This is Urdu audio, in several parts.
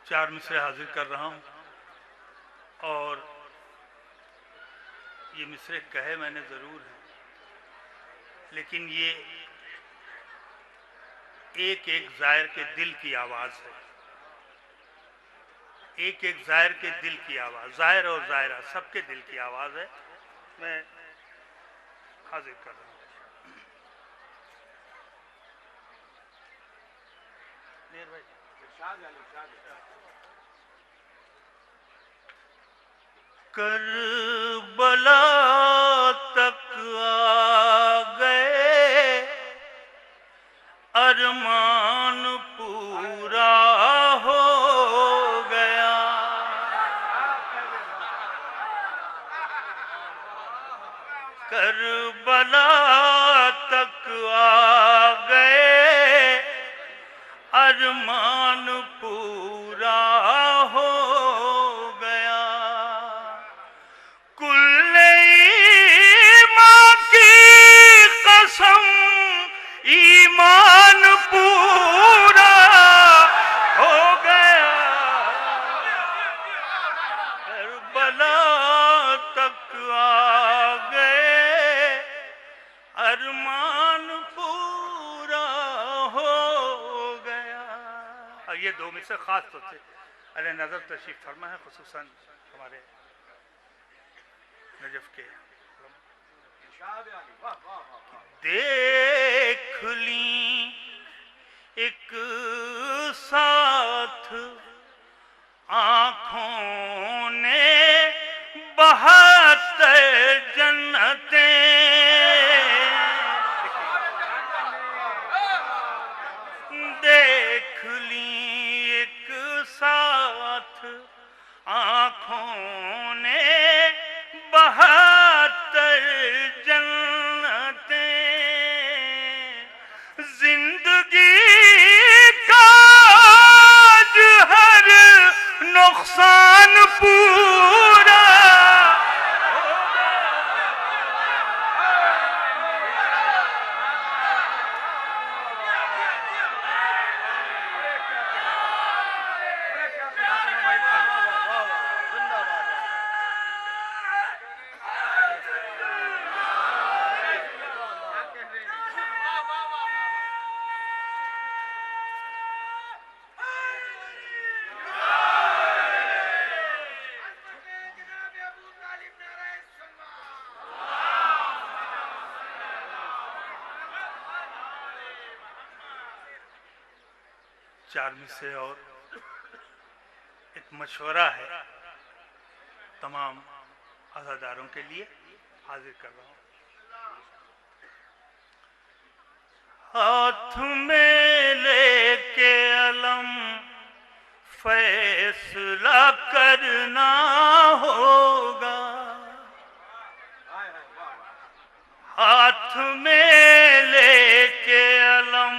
4 مصرے حاضر کر رہا ہوں، اور یہ مصرے کہے میں نے ضرور ہیں، لیکن یہ ایک ایک زائر کے دل کی آواز ہے، ایک ایک زائر کے دل کی آواز، زائر اور زائرہ سب کے دل کی آواز ہے، میں حاضر کر رہا ہوں۔ کربلا تک آ گئے، ارمان پورا ہو گیا، کربلا تک آ گئے، ارمان پورا ہو گیا، کل ایمان کی قسم، ایمان پورا ہو گیا، کربلا تک آ گئے، ارمان پورا ہو گیا۔ اور یہ دو مصرے خاص طور سے علیہ نظر تشریف فرما ہے، خصوصاً ہمارے نجف کے دیکھ لیں ایک ساتھ آنکھوں نے 72 جنتیں، دیکھ لیں ایک ساتھ آنکھوں نے 72 جنتیں، زندگی کا آج ہر نقصان پورا ہو چار مصرے اور ایک مشورہ ہے تمام عزاداروں کے لیے حاضر کر رہا ہوں۔ ہاتھ میں لے کے علم فیصلہ کرنا ہوگا، ہاتھ میں لے کے علم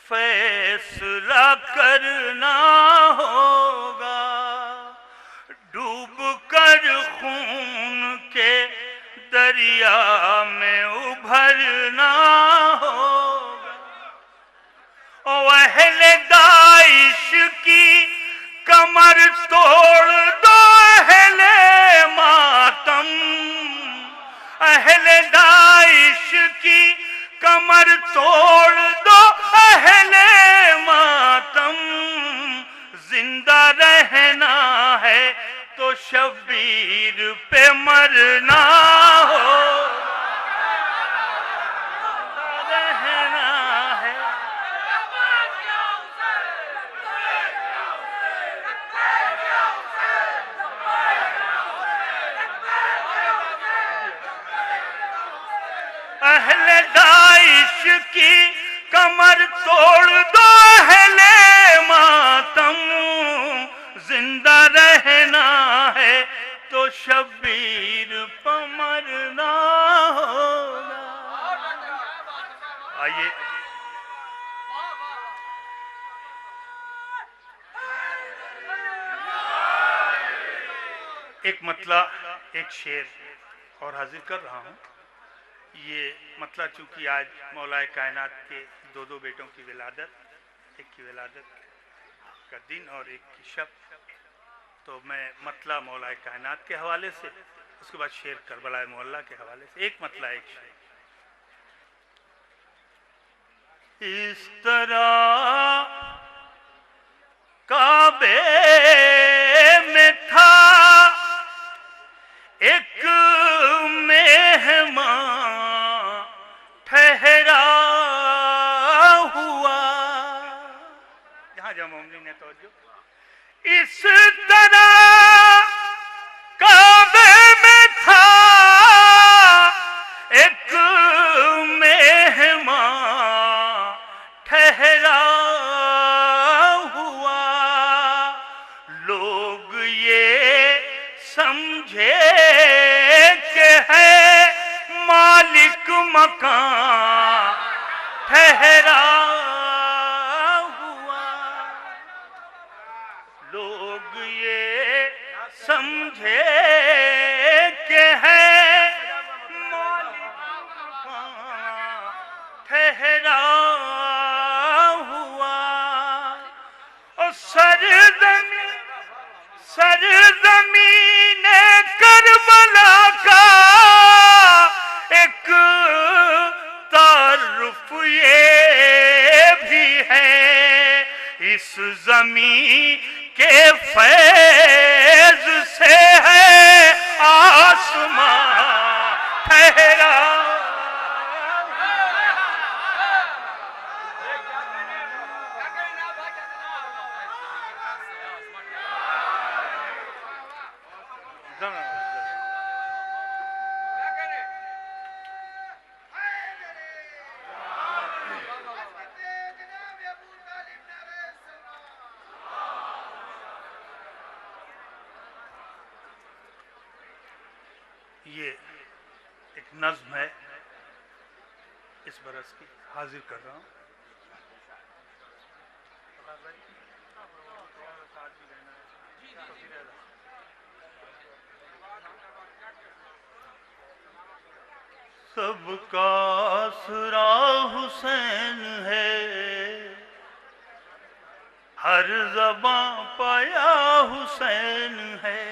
فیصلہ کرنا ہوگا، ڈوب کر خون کے دریا میں ابھرنا ہوگا، اہل داعش کی کمر توڑ دو، اہل ماتم، اہل داعش کی کمر توڑ دو، اہل ماتم، زندہ رہنا ہے تو شبیر پہ مرنا ہو، رہنا ہے اہل داعش کی کمر توڑ دو، اہل ماتم، زندہ رہنا ہے تو شبیر پہ مرنا ہوگا۔ آئیے ایک مطلع، ایک شعر اور حاضر کر رہا ہوں۔ یہ مطلع چونکہ آج مولا کائنات کے دو بیٹوں کی ولادت، ایک کی ولادت کا دن اور ایک کی شب. تو میں مطلع مولا کائنات کے حوالے سے، اس کے بعد شعر کربلا معلیٰ کے حوالے سے. ایک مطلع ایک شعر. اس طرح کعبے میں تھا ایک مہمان ٹھہرا ہوا. یہاں جامع مومنین نے توجہ. اس طرح کعبے میں تھا ایک مہمان ٹھہرا ہوا. لوگ یہ سمجھے کہ ہے مالک مکان ٹھہرا ہوا. لوگ یہ سمجھے کہ ہے مالک مکان ٹھہرا ہوا. اور سرزمین کربلا کا ایک تعارف یہ بھی ہے، اس زمین کے فیض سے ہے آسمان ٹھہرا. یہ ایک نظم ہے اس برس کی، حاضر کر رہا ہوں. سب کا آسرا حسین ہے، ہر زباں پایا حسین ہے.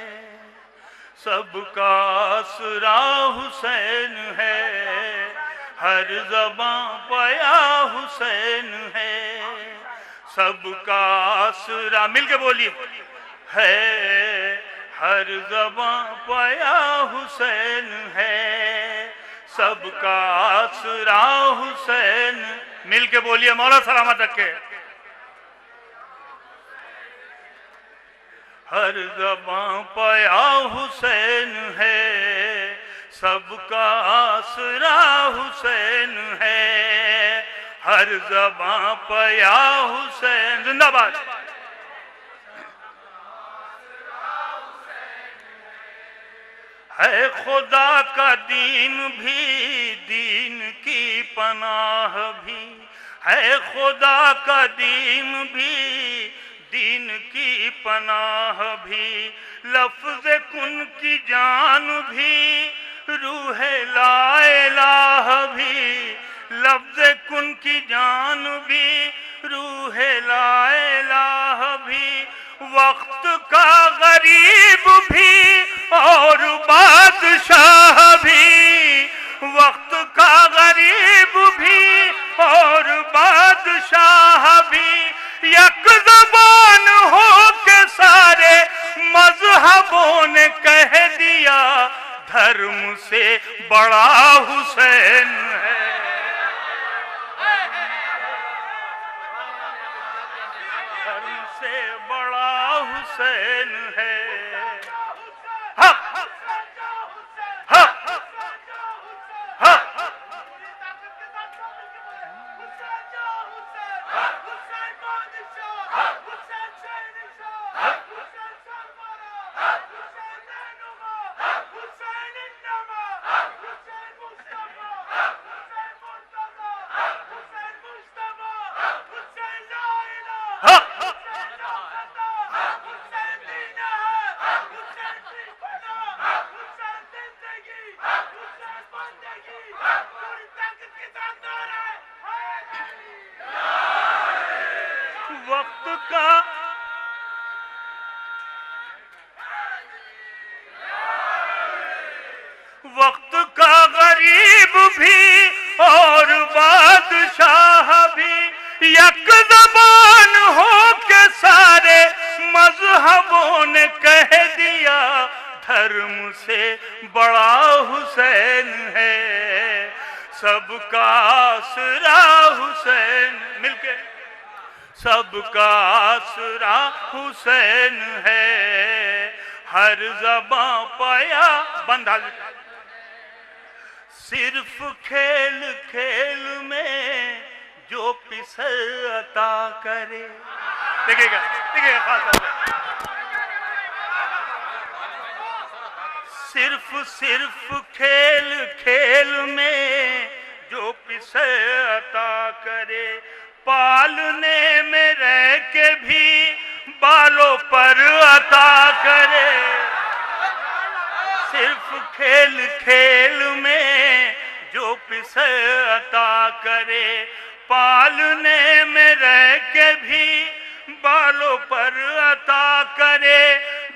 سب کا آسرا حسین ہے، ہر زباں پایا حسین ہے. سب کا آسرا، مل کے بولیے، ہے ہر زباں پایا حسین ہے. سب کا آسرا حسین، مل کے بولیے، مولا سلامت رکھے. ہر زباں پایا حسین ہے، سب کا آسرا حسین ہے. ہر زباں پایا حسین. زندہ باد. ہے خدا کا دین بھی، دین کی پناہ بھی. ہے خدا کا دین بھی، دین کی پناہ بھی. لفظ کن کی جان بھی، روح لا الہ بھی. لفظ کن کی جان بھی، روح لا الہ بھی. وقت کا غریب بھی اور بادشاہ بھی. وقت کا غریب بھی اور بادشاہ بھی. یک زبان ہو کے سارے مذہبوں نے کہہ دیا، دھرم سے بڑا حسین ہے. دھرم سے بڑا حسین ہے. حق حق حق. سب کا آسرا حسین، مل کے سب کا آسرا حسین ہے، ہر زباں پایا بندہ، صرف کھیل کھیل میں جو پسر عطا کرے. دیکھیے گا خاص طور پہ صرف کھیل کھیل میں جو پسر عطا کرے، پالنے میں رہ کے بھی بالوں پر عطا کرے. صرف کھیل کھیل میں جو پسر عطا کرے، پالنے میں رہ کے بھی بالوں پر عطا کرے.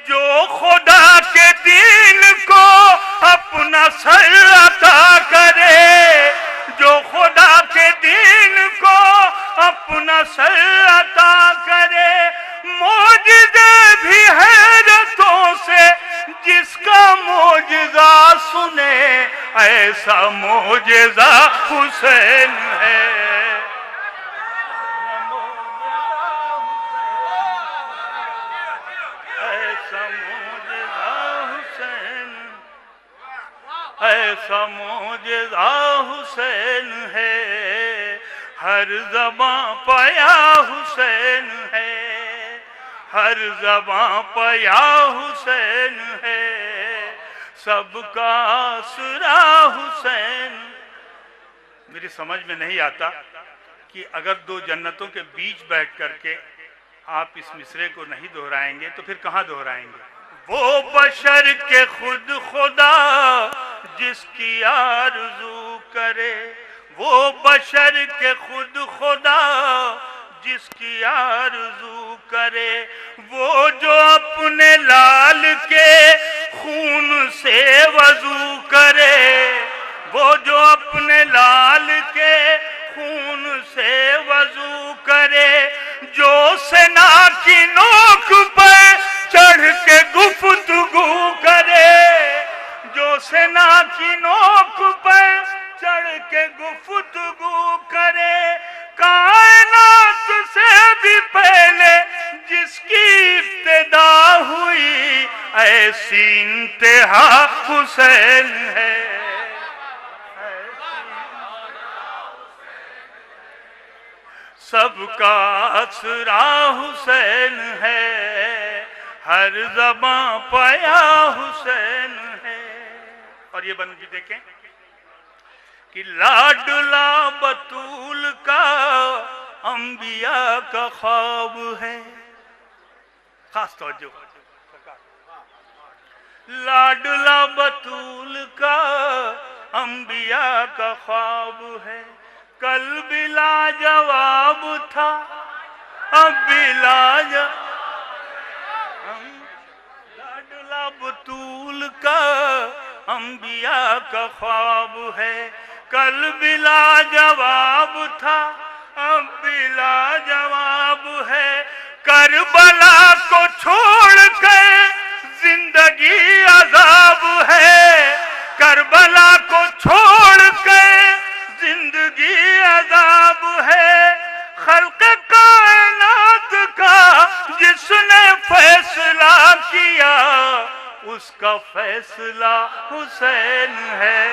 جو خدا کے دین کو اپنا سر عطا کرے، جو خدا کے دین کو اپنا سر عطا کرے. معجزے بھی حیرتوں سے جس کا معجزہ سنے، ایسا معجزہ حسین ہے. ایسا معجزہ حسین ہے، ہر زباں پایا حسین ہے، ہر زباں پایا حسین ہے، سب کا آسرا حسین. میری سمجھ میں نہیں آتا کہ اگر دو جنتوں کے بیچ بیٹھ کر کے آپ اس مصرعے کو نہیں دہرائیں گے تو پھر کہاں دہرائیں گے؟ وہ بشر کے خود خدا جس کی آرزو کرے، وہ بشر کے خود خدا جس کی آرزو کرے، وہ جو اپنے لال کے خون سے وضو کرے، وہ جو اپنے لال کے خون سے وضو کرے، جو سنا کی نوک پر چڑھ کے گفتگو کرے، جو سنا کی نوک پر چڑھ کے گفتگو کرے، کائنات سے بھی پہلے جس کی ابتدا ہوئی، ایسی انتہا حسین ہے. سب کا آسرا حسین ہے، ہر زباں پایا حسین ہے. اور یہ بند بھی دیکھیں کہ لاڈلا بطول کا انبیاء کا خواب ہے. خاص توجہ، لاڈلا بطول کا انبیاء کا خواب ہے. کل بھی لاجواب تھا، اب بھی لاجواب. لاڈلا بطول کا انبیاء کا خواب ہے، کل بھی لاجواب تھا، اب بھی لاجواب ہے. کربلا کو چھوڑ کر زندگی عذاب ہے، کربلا کو چھوڑ کر زندگی عذاب ہے. خلق کائنات کا جس نے فیصلہ کیا، اس کا فیصلہ حسین ہے،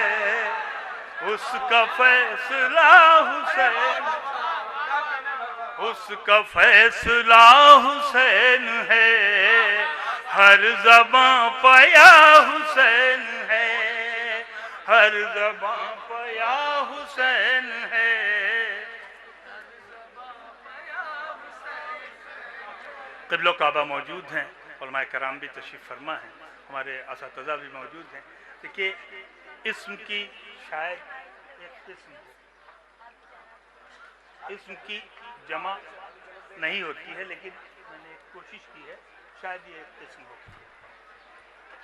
اس کا فیصلہ حسین، اس کا فیصلہ حسین ہے، ہر زباں پایا حسین ہے، ہر زباں پایا حسین ہے. قبلہ کعبہ موجود ہیں، علماء کرام بھی تشریف فرما ہیں، ہمارے اساتذہ بھی موجود ہیں. دیکھیے اسم کی شاید ایک قسم اسم کی جمع نہیں ہوتی ہے، لیکن میں نے کوشش کی ہے شاید یہ ایک قسم ہو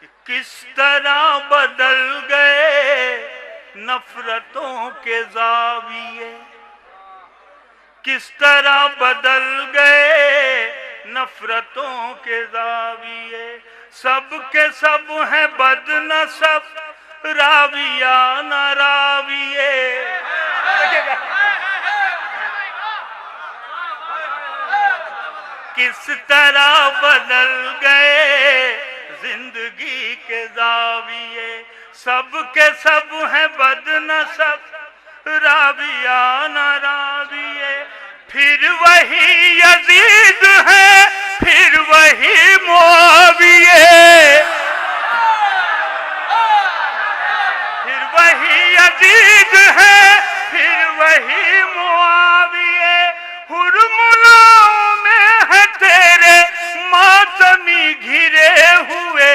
کہ کس طرح بدل گئے نفرتوں کے زاویے، کس طرح بدل گئے نفرتوں کے زاویے. سب کے سب ہیں بد نسب راویہ نہ راویے. کس طرح بدل گئے زندگی کے زاویے. سب کے سب ہیں بد نسب راویہ نہ راویے. پھر وہی یزید ہے پھر وہی معاویے. پھر وہی یزید ہے پھر وہی معاویے. حرملاؤں میں ہے تیرے ماتمی گھرے ہوئے.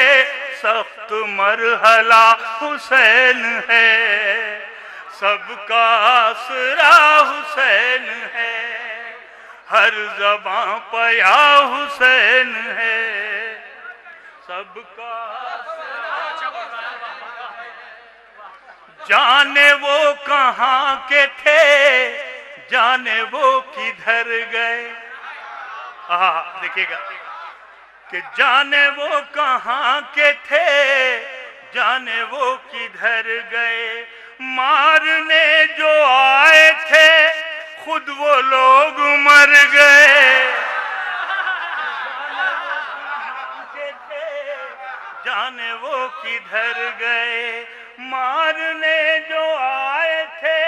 سخت مرحلہ حسین ہے سب کا آسرا حسین ہے. ہر زباں پہ یا حسین ہے سب کا آسرا. جانے وہ کہاں کے تھے جانے وہ کدھر گئے. دیکھیے گا کہ جانے وہ کہاں کے تھے جانے وہ کدھر گئے. مارنے جو آئے تھے خود وہ لوگ مر گئے. جانے وہ کدھر گئے. مارنے جو آئے تھے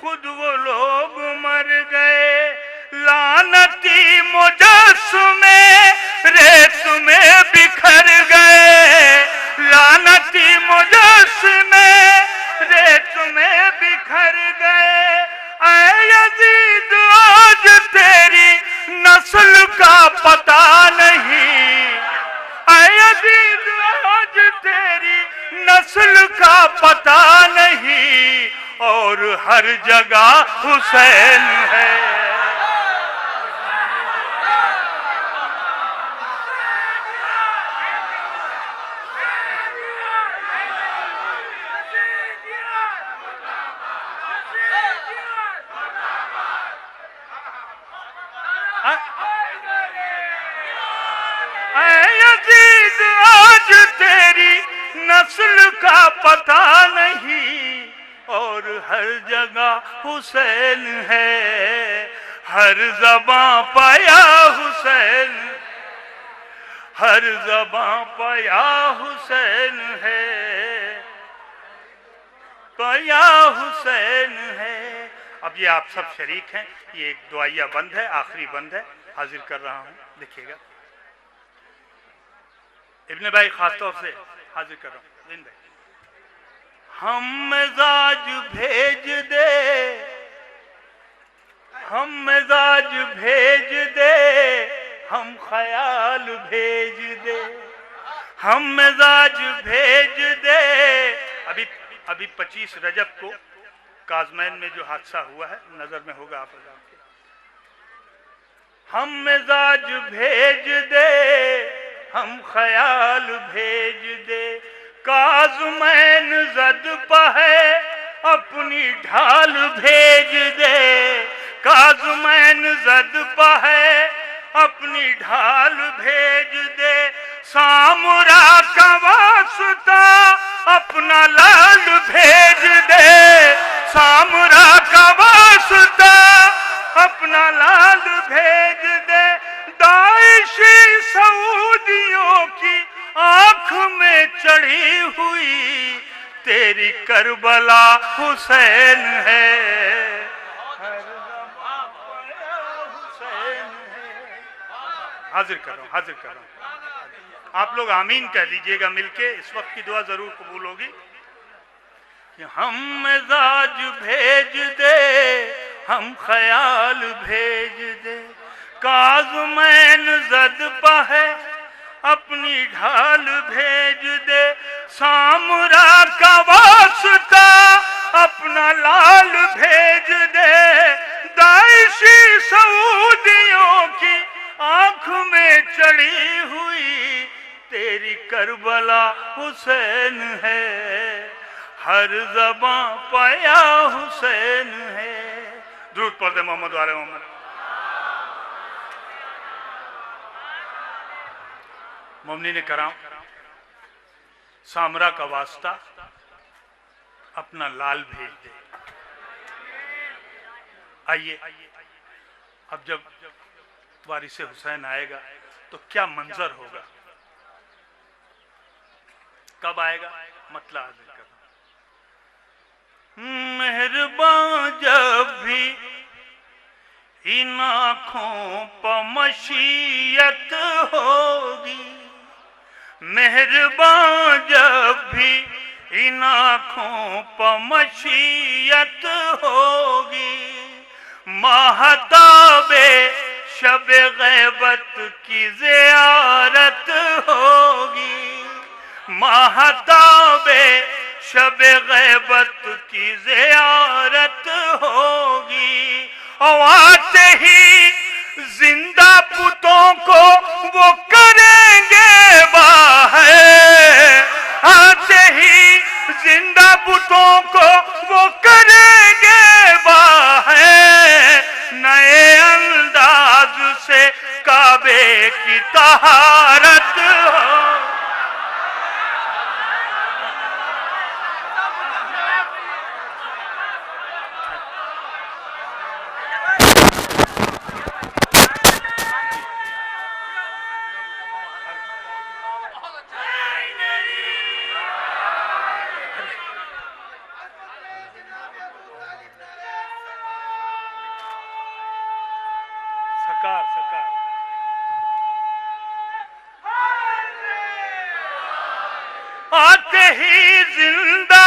خود وہ لوگ مر گئے. لعنتی مجسمے ریت میں بکھر گئے. لعنتی مجسمے ریت میں بکھر گئے. اے یزید آج تیری نسل کا پتہ نہیں. اے یزید آج تیری نسل کا پتہ نہیں. اور ہر جگہ حسین ہے. اے یزید آج تیری نسل کا پتہ نہیں. اور ہر جگہ حسین ہے. ہر زباں پایا حسین ہر زباں پایا حسین ہے پایا حسین ہے. اب یہ آپ سب شریک ہیں. یہ ایک دعائیہ بند ہے آخری بند ہے حاضر کر رہا ہوں. دیکھیے گا ابن بھائی خاص طور سے حاضر کر رہا ہوں. ہم مزاج بھیج دے ہم مزاج بھیج دے ہم خیال بھیج دے. ہم مزاج بھیج دے. ابھی 25 رجب کو کازمین میں جو حادثہ ہوا ہے نظر میں ہوگا آپ کے. ہم مزاج بھیج دے ہم خیال بھیج دے. کازمین زد پہ ہے اپنی ڈھال بھیج دے. کازمین زد پہ ہے اپنی ڈھال بھیج دے. سامرا کا واسطہ اپنا لال بھیج دے. سامرا کا واسطہ اپنا لال بھیج دے. داعشی سعودیوں کی آنکھ میں چڑھی ہوئی تیری کربلا حسین ہے. حاضر کر رہا ہوں حاضر کر رہا ہوں. آپ لوگ آمین کہہ دیجئے گا مل کے. اس وقت کی دعا ضرور قبول ہوگی. کہ ہم مزاج بھیج دے ہم خیال بھیج دے. کازمین زد پہ ہے اپنی ڈھال بھیج دے. سامرا کا واسطہ اپنا لال بھیج دے. داعشی سعودیوں کی آنکھ میں چڑھی ہوئی تیری کربلا حسین ہے. ہر زباں پایا حسین ہے. درود پڑھتے محمد وعلى محمد. مومنین کرام سامرا کا واسطہ اپنا لال بھیج دے. آئیے اب جب وارث حسین آئے گا تو کیا منظر ہوگا, کب آئے گا, مطلع حاضر کرنا. مہربان جب بھی ان آنکھوں پر مشیت ہوگی, مہربان جب بھی ان آنکھوں پر مشیت ہوگی, ماہتاب شب غیبت کی زیارت ہوگی, ماہتاب شب غیبت کی زیارت ہوگی, اور آتے ہی زندہ بتوں کو وہ کریں گے باہر, آتے ہی زندہ بتوں کو وہ کریں گے باہر, نئے انداز سے کعبے کی طہارت ہو. سکار آتے ہی زندہ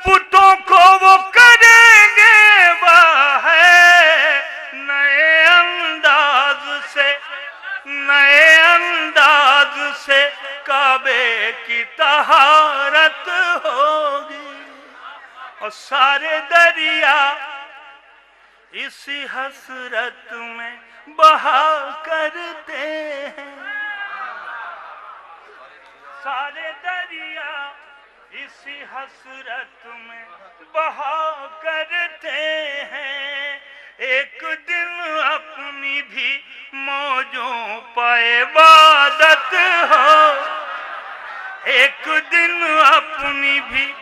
بتوں کو وہ کریں گے باہر, نئے انداز سے کعبے کی طہارت ہوگی, اور سارے دریا اسی حسرت میں بہا کرتے ہیں, سارے دریا اسی حسرت میں بہا کرتے ہیں, ایک دن اپنی بھی موجوں پہ عبادت ہو, ایک دن اپنی بھی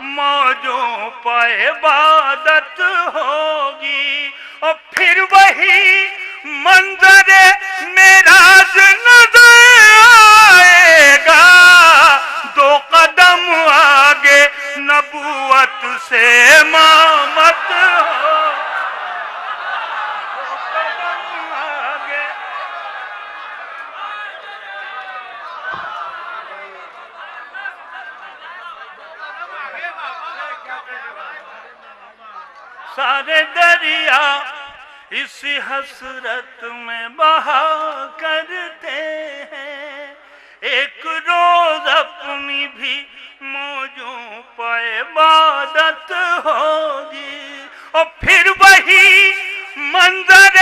موجوں پہ عبادت ہوگی, اور پھر وہی منظر معراج نظر آئے گا, دو قدم آگے نبوت سے امامت ہو, دو قدم آگے. سارے دریا اسی حسرت میں بہا کرتے ہیں, ایک روز اپنی بھی موجوں پہ عبادت ہوگی, اور پھر وہی منظر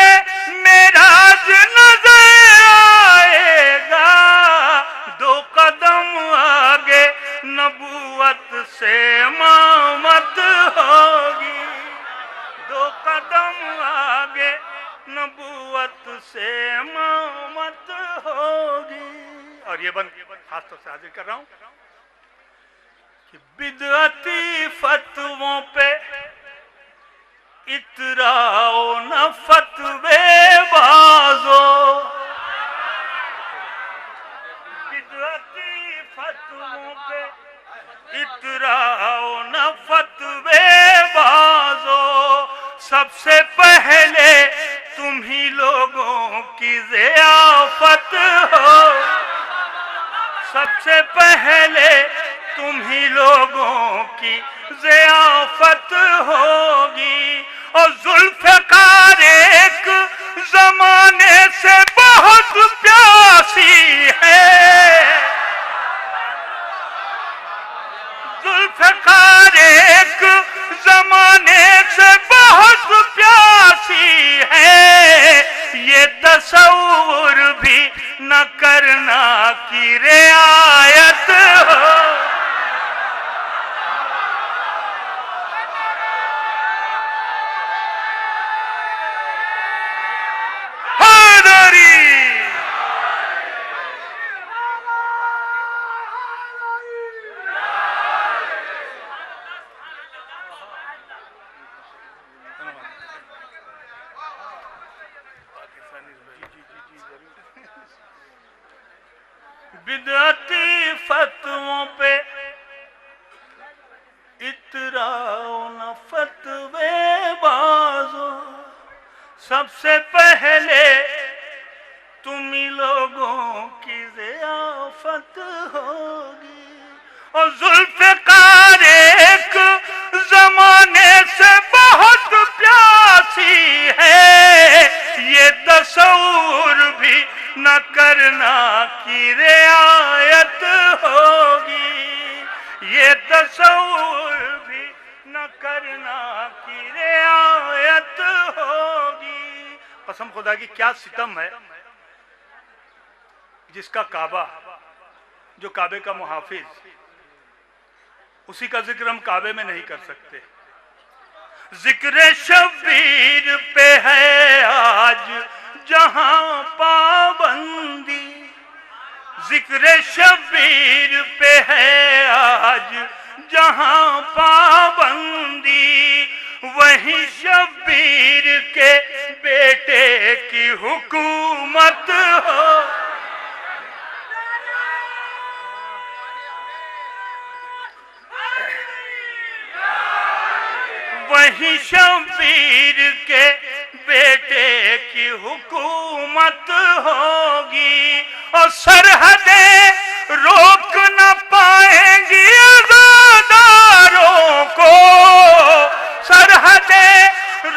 معراج نظر آئے گا, دو قدم آگے نبوت سے امامت ہوگی, دو قدم آگے نبوت سے امامت ہوگی. اور یہ بند خاص طور سے حاضر کر رہا ہوں کہ بدعتی فتووں پہ اتراؤ نہ فتوے بازو, بدعتی فتووں پہ اتراؤ نہ فتوے بازو, سب سے پہلے تم ہی لوگوں کی ضیافت ہو, سب سے پہلے تم ہی لوگوں کی ضیافت ہوگی, اور ذوالفقار ایک زمانے سے بہت پیاسی ہے, ذوالفقار ایک زمانے سے بہت پیاسی ہے, یہ تصور بھی نہ کرنا کی رعایت ہو. بدعتی فتووں پہ اتراؤ نہ فتوے بازو، سب سے پہلے تمہیں لوگوں کی ضیافت ہوگی، اور ذوالفقار ایک زمانے سے بہت پیاسی ہے، یہ تصور بھی نہ کرنا کی رعایت ہوگی، یہ تصور بھی نہ کرنا کی رعایت ہوگی۔ قسم خدا کی کیا ستم ہے جس کا کعبہ، جو کعبے کا محافظ، اسی کا ذکر ہم کعبے میں نہیں کر سکتے۔ ذکر شبیر پہ ہے آج جہاں پابندی، ذکر شبیر پہ ہے آج جہاں پابندی، وہیں شبیر کے بیٹے کی حکومت ہو، وہیں شبیر کے بیٹے کی حکومت ہوگی، اور سرحدیں روک نہ پائیں گی عزاداروں کو، سرحدیں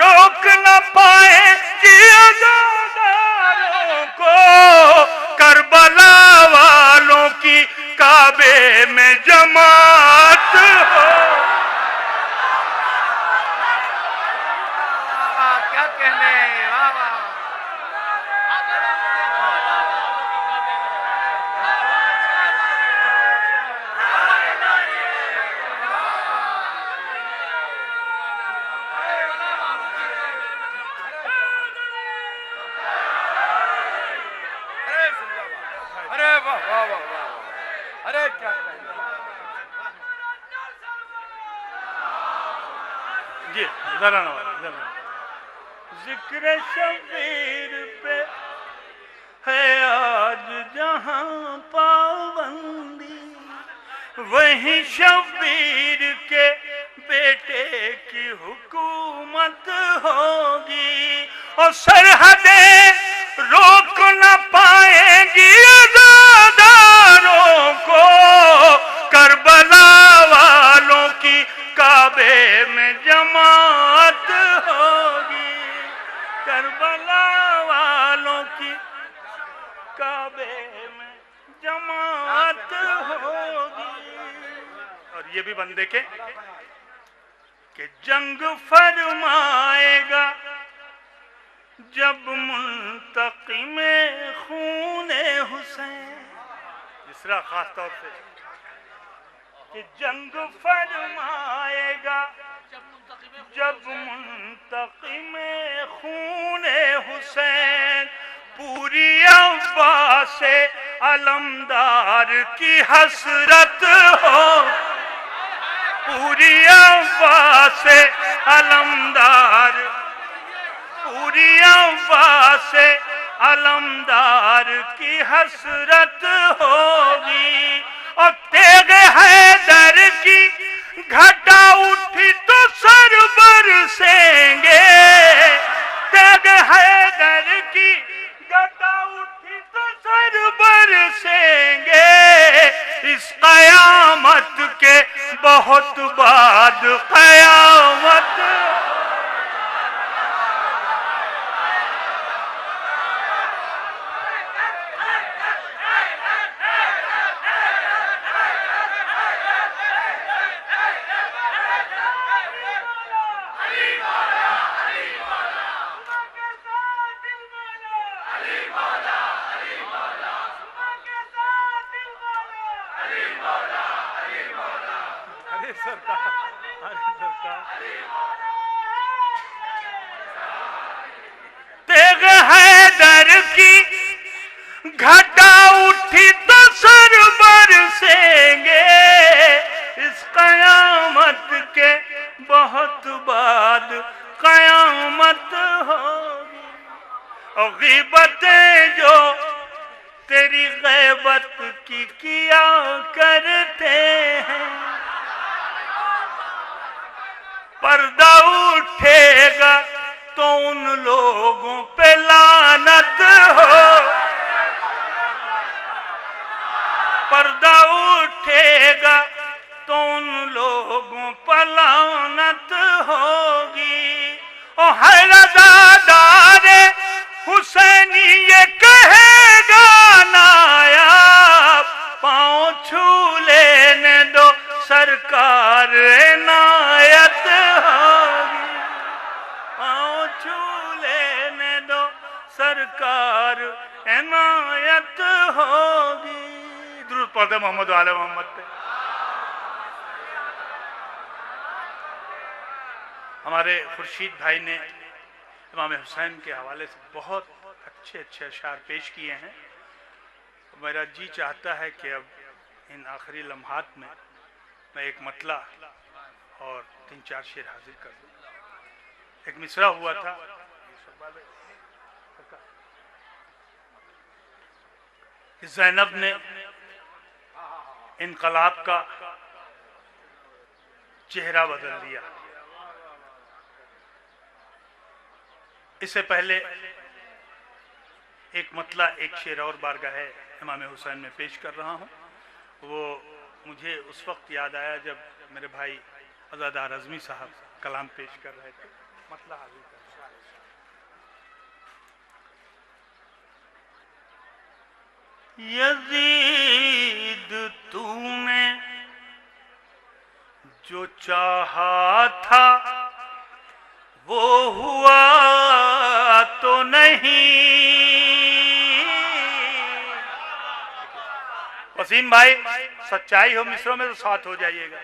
روک نہ پائیں گی عزاداروں کو، کربلا والوں کی کعبے میں جماعت ہو۔ جی ذرا ذکر شبیر پہ ہے آج جہاں پابندی، وہیں شبیر کے بیٹے کی حکومت ہوگی، اور سرحدیں روک نہ پائیں گی عزاداروں کو، کربلا والوں کی کعبے میں جماعت ہوگی، کربلا والوں کی کعبے میں جماعت ہوگی۔ اور یہ بھی بندے کے کہ جنگ فرمائے گا جب منتقم خون حسین، تیسرا خاص طور سے کہ جنگ فرمائے گا جب منتقم خون حسین، پوری عباس علمدار کی حسرت ہو، پوری عباس علمدار، پوری عباس علمدار کی حسرت ہوگی، اور تیغ حیدر کی گھٹا اٹھی تو سر برسیں گے، تیغ حیدر کی گھٹا اٹھی تو سر برسیں گے، اس قیامت کے بہت بعد قیامت۔ تیغ حیدر کی گھٹا اٹھی تو سر برسیں گے، اس قیامت کے بہت بعد قیامت ہوگی، اور غیبتیں جو تیری غیبت کی کیا کرتے ہیں، پردہ اٹھے گا تو ان لوگوں پہ لعنت ہو، پردہ اٹھے گا تو ان لوگوں پر لعنت ہوگی۔ او ہے رضادار حسینی یہ کہے گا نایاب، پاؤں چھو لینے دو سرکار عنایت ہوگی، پاؤں چھو لینے دو سرکار عنایت ہوگی۔ درود پڑھتے محمد و آل محمد پہ۔ ہمارے خورشید بھائی نے امام حسین کے حوالے سے بہت اچھے اچھے اشعار پیش کیے ہیں۔ میرا جی چاہتا ہے کہ اب ان آخری لمحات میں میں ایک مطلع اور 3-4 شعر حاضر کر دوں۔ ایک مصرع ہوا تھا کہ زینب نے انقلاب کا چہرہ بدل دیا۔ اس سے پہلے ایک مطلع ایک شعر اور بارگاہ امام حسین میں پیش کر رہا ہوں۔ وہ مجھے اس وقت یاد آیا جب میرے بھائی عزادار اعظمی صاحب کلام پیش کر رہے تھے۔ مطلع حاضر کر رہا ہے۔ یزید تو نے جو چاہا تھا وہ ہوا تو نہیں، وسیم بھائی سچائی ہو مصروں میں تو ساتھ ہو جائیے گا۔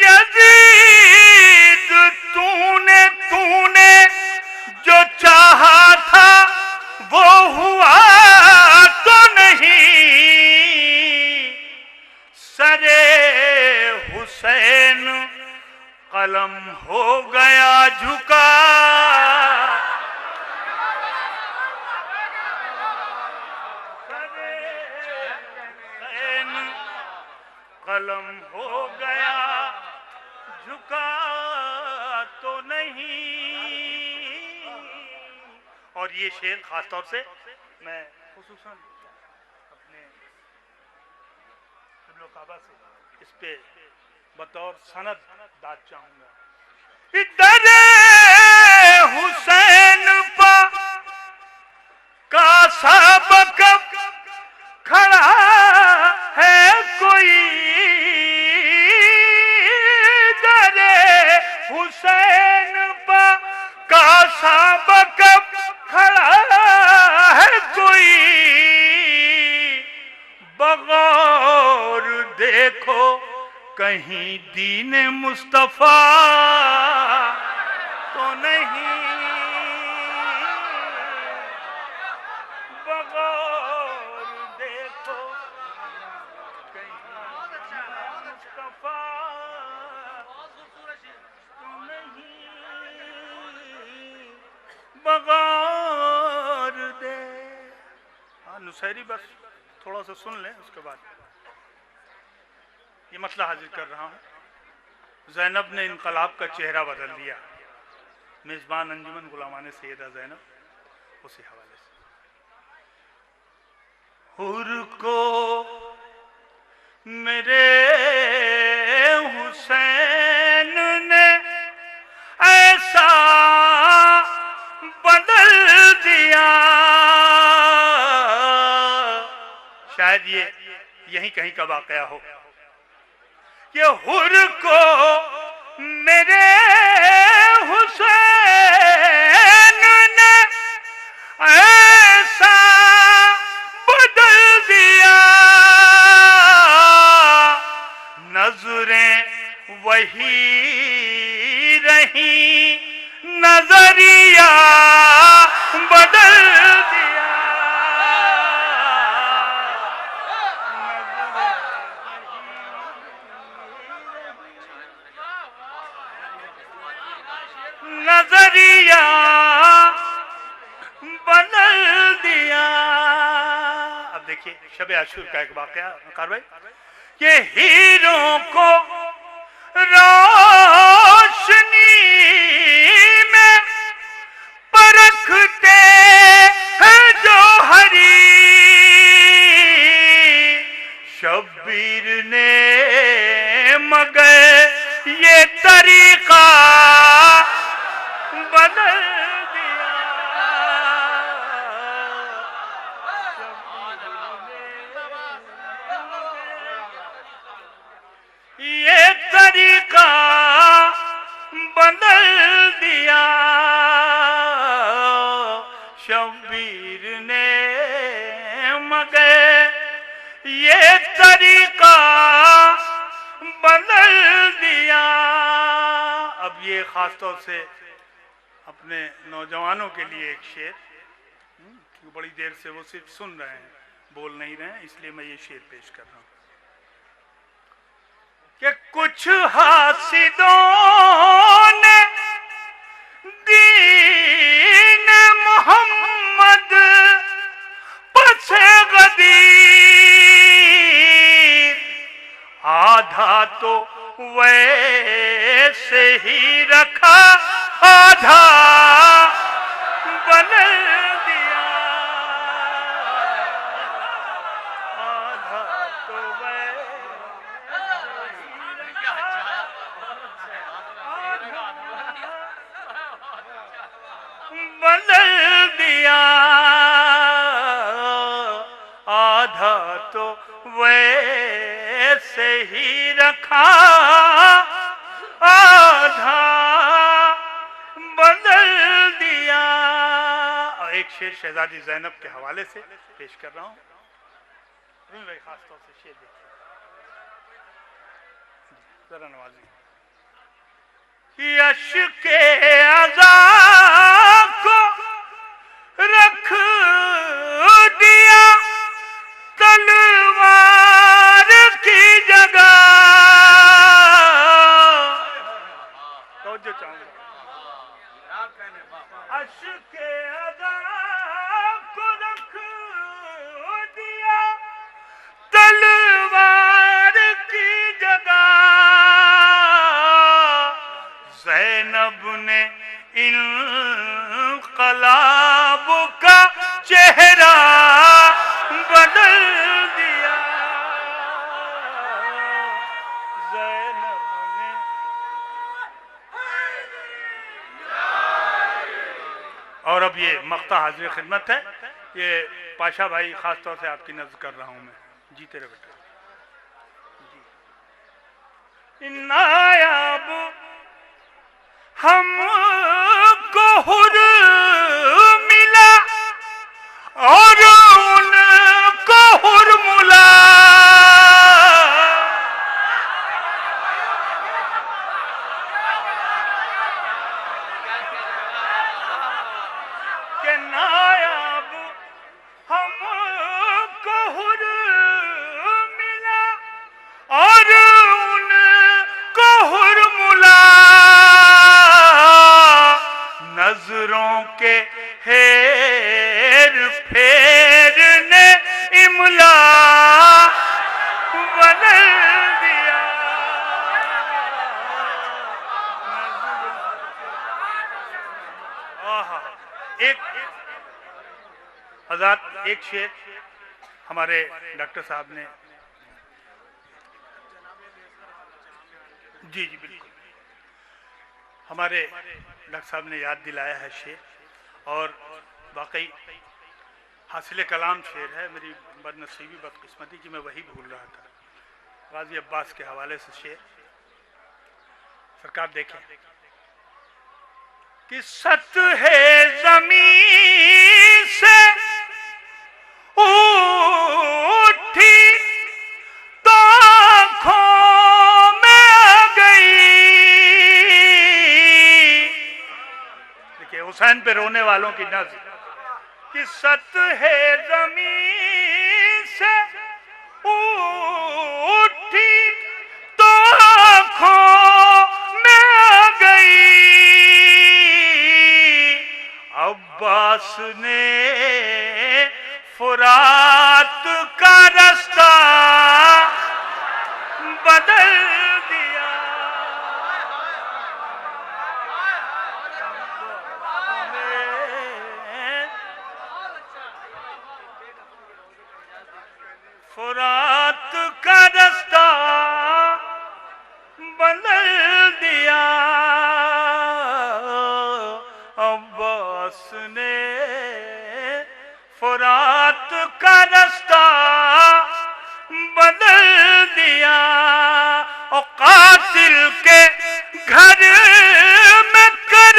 یزید تو نے جو چاہا تھا وہ ہوا تو نہیں، سرے حسین قلم ہو گیا جھکا، قلم ہو گیا جھکا تو نہیں۔ اور یہ شعر خاص طور سے میں خصوصاً اپنے قبلہ کعبہ سے اس پہ بطور سند داد چاہوں گا۔ ادھر حسین پا کا سبق کھڑا ہے کوئی، ادھر حسین پا کا سبق کھڑا ہے کوئی، بغور دیکھو کہیں دین مصطفیٰ تو نہیں، بغور دیکھو کہیں دین مصطفیٰ تو نہیں، بغور دے۔ ہاں نصیری بس تھوڑا سا سن لیں اس کے بعد یہ مطلع حاضر کر رہا ہوں۔ زینب نے انقلاب کا چہرہ بدل دیا۔ میزبان انجمن غلامان سیدہ زینب اسی حوالے سے۔ حر کو میرے حسین نے ایسا بدل دیا، شاید یہ یہیں کہیں کا واقعہ ہو کہ حر کو میرے حسین نے ایسا بدل دیا، نظریں وہی رہیں نظریہ بدل دیا، نظریہ بدل دیا۔ اب دیکھیے شب عاشور کا ایک واقعہ کار بھائی، کہ ہیروں کو روشنی میں پرکھتے ہیں جو ہری، شبیر نے مگر یہ طریقہ بدل دیا، یہ طریقہ بدل دیا، شبیر نے مگر یہ طریقہ بدل دیا۔ اب یہ خاص طور سے اپنے نوجوانوں کے لیے ایک شعر، کیونکہ بڑی دیر سے وہ صرف سن رہے ہیں، بول نہیں رہے ہیں، اس لیے میں یہ شعر پیش کر رہا ہوں کہ کچھ حاسدوں نے دین محمد پس غدیر، آدھا تو ویسے ہی رکھا آدھا بدل دیا، آدھا تو بدل دیا، آدھا تو ویسے ہی رکھا آدھا بدل دیا۔ اور ایک شعر شہزادی زینب کے حوالے سے پیش کر رہا ہوں، رومی بھائی خاص طور سے شعر دیکھیں ذرا نوازی۔ اشک عزا کو رکھ دیا تلوار کی جگہ، توجہ چاہوں گا، اشک عزا کو رکھ دیا تلوار کی جگہ، زینب نے انقلاب کا چہرہ بدل دیا، زینب نے اور اب یہ مقطع حاضر خدمت ہے، یہ پاشا بھائی خاص طور سے آپ کی نظر کر رہا ہوں میں، جی تیرے بیٹا جی۔ نایاب ہم کو حر ملا اور ان کو حر ملا، کہ نایاب ہم کو حر ملا اور ان کو حر ملا، نظروں کے ہیر پھیر نے املا بدل دیا، ایک حضرات ایک شعر ہمارے ڈاکٹر صاحب نے، جی جی بالکل، ہمارے ڈاکٹر صاحب نے یاد دلایا ہے شعر، اور واقعی حاصل کلام شعر ہے، میری بدنصیبی بدقسمتی کہ میں وہی بھول رہا تھا، غازی عباس کے حوالے سے شعر سرکار دیکھیں کہ سطح زمین سے اٹھی تو آنکھوں میں آ گئی، دیکھیں حسین پہ رونے والوں کی نظر، کہ سطح زمین سے اٹھی تو آنکھوں میں آ گئی، عباس نے فرات فرات کا رستہ بدل دیا عباس نے، فرات کا رستہ بدل دیا، اور قاتل کے گھر میں کر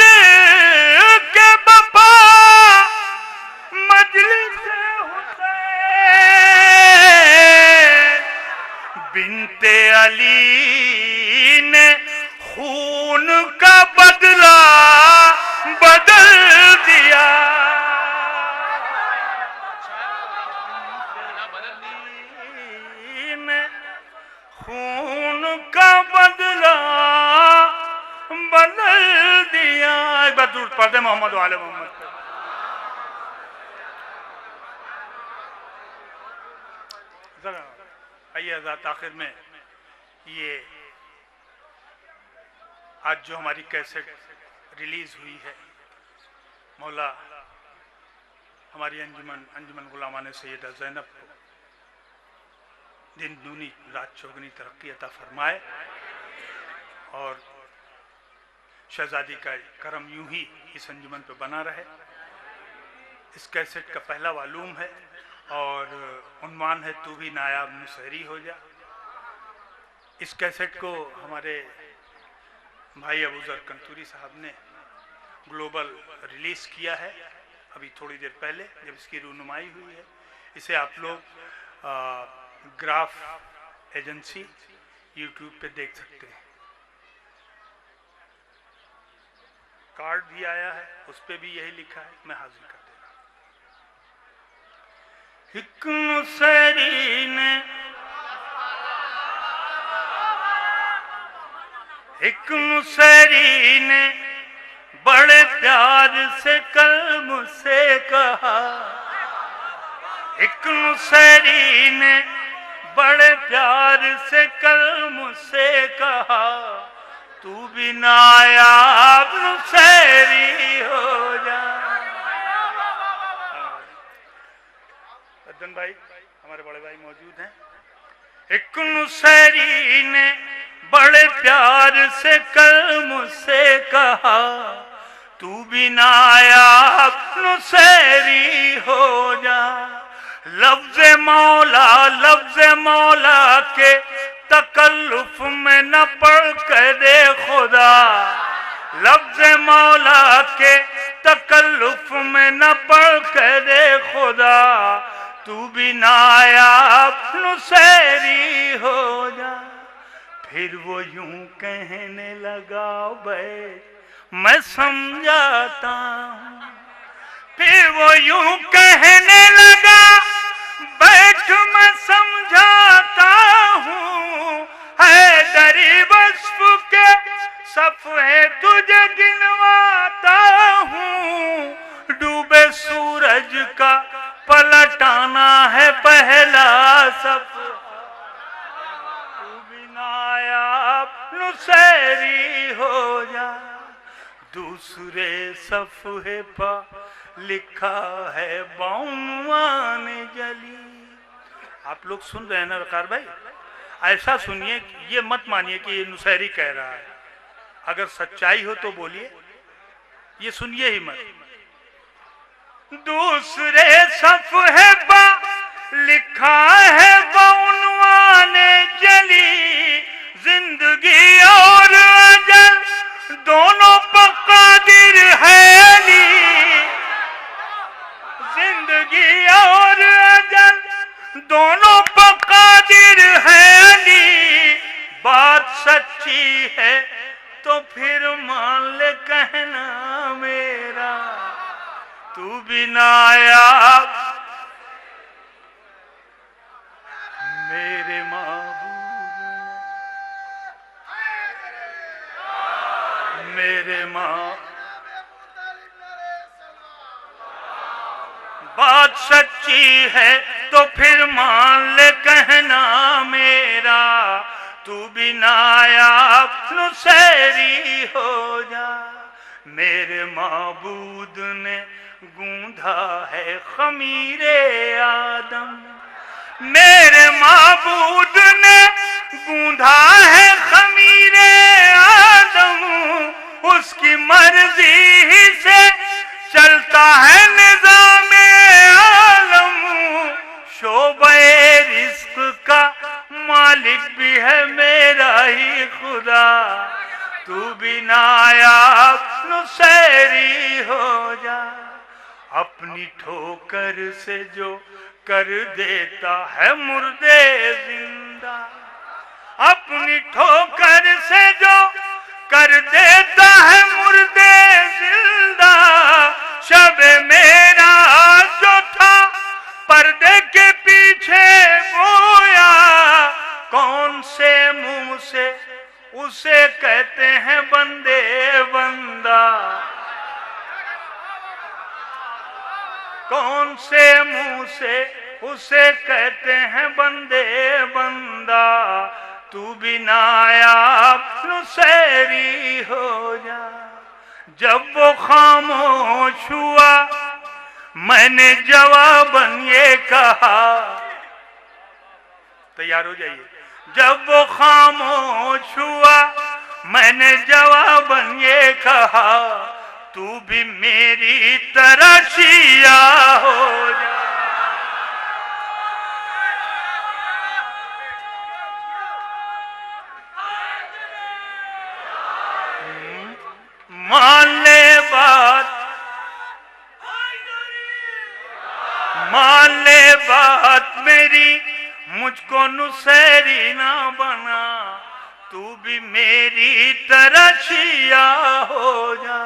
کے بپا مجلس حسین بنت علی نے خون کا بدلہ بدل دیا، خون کا بدلہ بدل دیا۔ ایک بار درود پڑھ دیں محمد و آل محمد پر۔ ذرا آئیے حضرات، آخر میں یہ آج جو ہماری کیسٹ ریلیز ہوئی ہے، مولا ہماری انجمن غلامان سیدہ زینب کو دن دونی رات چوگنی ترقی عطا فرمائے، اور شہزادی کا کرم یوں ہی اس انجمن پہ بنا رہے۔ اس کیسٹ کا پہلا والوم ہے اور عنوان ہے تو بھی نایاب نصیری ہو جا۔ اس کیسٹ کو ہمارے بھائی ابو ذر کنتوری صاحب نے گلوبل ریلیز کیا ہے ابھی تھوڑی دیر پہلے، جب اس کی رونمائی ہوئی ہے۔ اسے آپ لوگ گراف ایجنسی یوٹیوب پہ دیکھ سکتے ہیں۔ کارڈ بھی آیا ہے، اس پہ بھی یہی لکھا ہے، میں حاضر کر دے رہا ہوں۔ ایک نصیری نے، ایک نصیری نے بڑے پیار سے کل مجھ سے کہا، ایک نصیری نے بڑے پیار سے کل مجھ سے کہا، تو بھی نایاب نصیری ہو جا۔ ادن بھائی ہمارے بڑے بھائی موجود ہیں۔ ایک نصیری نے بڑے پیار سے کل مجھ سے کہا، تو بھی نایاب نصیری ہو جا۔ لفظ مولا کے تکلف میں نہ پڑھ کے دے خدا، لفظ مولا کے تکلف میں نہ پڑھ کے دے خدا، تو بھی نایاب نصیری ہو جا۔ پھر وہ یوں کہنے لگا بیٹھ میں سمجھاتا ہوں، پھر وہ یوں کہنے لگا بیٹھ میں سمجھاتا ہوں، حیدری وصف کے صفحے تجھے گنواتا ہوں، ڈوبے سورج کا پلٹانا ہے پہلا صفحہ، تو بھی نایاب نصیری ہو جا۔ دوسرے صفحے پر لکھا ہے بعنوان جلی۔ آپ لوگ سن رہے ہیں نا وقار بھائی؟ ایسا سنیے، یہ مت مانیے کہ یہ نصیری کہہ رہا ہے، اگر سچائی ہو تو بولیے، یہ سنیے ہی مت۔ دوسرے صفحے پر لکھا ہے بعنوان جلی، زندگی اور اجل دونوں پر قادر ہے علی، زندگی اور اجل دونوں پر قادر ہے علی، بات سچی ہے تو پھر مان لے کہنا میرا، تو بھی نایاب میرے میرے بات سچی ہے تو پھر مان لے کہنا میرا، تو بھی نایاب نصیری ہو جا۔ میرے معبود نے گوندھا ہے خمیر آدم، میرے معبود نے گوندھا ہے خمیر آدم، اس کی مرضی ہی سے چلتا ہے نظام عالم، شعبہ رزق کا مالک بھی ہے میرا ہی خدا، تو بھی نایاب نصیری ہو جا، اپنی ٹھوکر سے جو کر دیتا ہے مردے زندہ، اپنی ٹھوکر سے جو کر دیتا ہے مردے زندہ، شب میرا جو تھا پردے کے پیچھے گویا، کون سے منہ سے اسے کہتے ہیں بندے بندہ، کون سے منہ سے اسے کہتے ہیں بندے بندہ، تو بھی نایاب نصیری ہو جا۔ جب وہ خاموش ہوا میں نے جواباً یہ کہا، تیار ہو جائیے، جب وہ خاموش ہوا میں نے جواباً یہ کہا، تو بھی میری طرح شیعہ ہو جا۔ مان لے بات، مان لے بات میری، مجھ کو نصیری نہ بنا، تو بھی میری طرح شیعہ ہو جا۔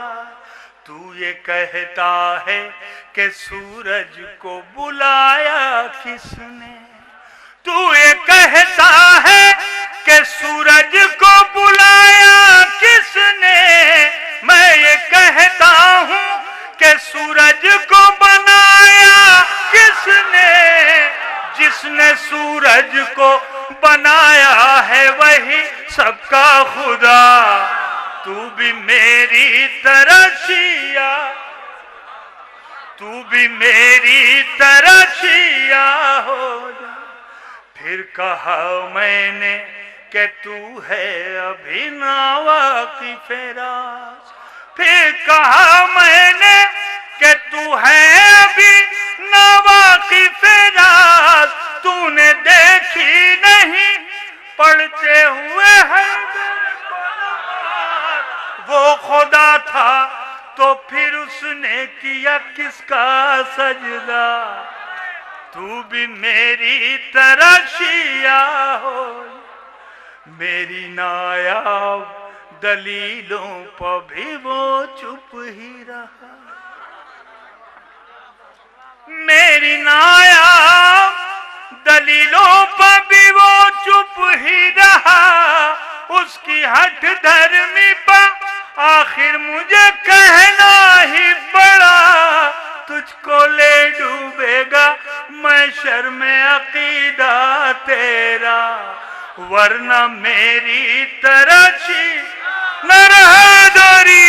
تو یہ کہتا ہے کہ سورج کو بلایا کس نے، تو یہ کہتا ہے کہ سورج کو بلایا کس نے، میں یہ کہتا ہوں کہ سورج کو بنایا کس نے، جس نے سورج کو بنایا ہے وہی سب کا خدا، تو بھی میری طرح شیعہ، تو بھی میری طرح شیعہ ہو جا۔ پھر کہا میں نے کہ تو ہے ابھی ناواقف راز، پھر کہا میں نے کہ تو ہے ابھی ناواقف راز، تو نے دیکھی نہیں پڑھتے ہوئے حیدر کو نماز، وہ خدا تھا تو پھر اس نے کیا کس کا سجدہ، تو بھی میری طرح شیعہ ہو۔ میری نایاب دلیلوں پر بھی وہ چپ ہی رہا، میری نایاب دلیلوں پر بھی وہ چپ ہی رہا، اس کی ہٹ دھرمی پر آخر مجھے کہنا ہی پڑا، تجھ کو لے ڈوبے گا میں شرم عقیدہ تیرا، ورنہ میری طرح نہ رہے داری